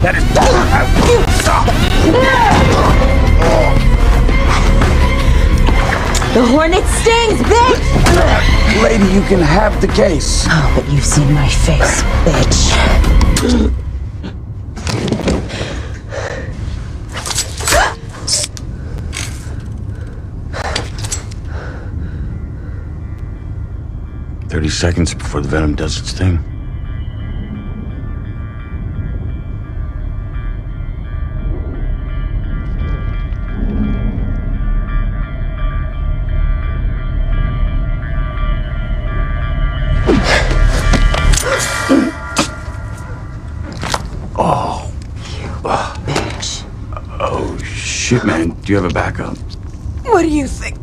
That is... The hornet stings, bitch! Lady, you can have the case. Oh, but you've seen my face, bitch. 30 seconds before the venom does its thing. Oh. Bitch. Oh, shit, man. Do you have a backup? What do you think?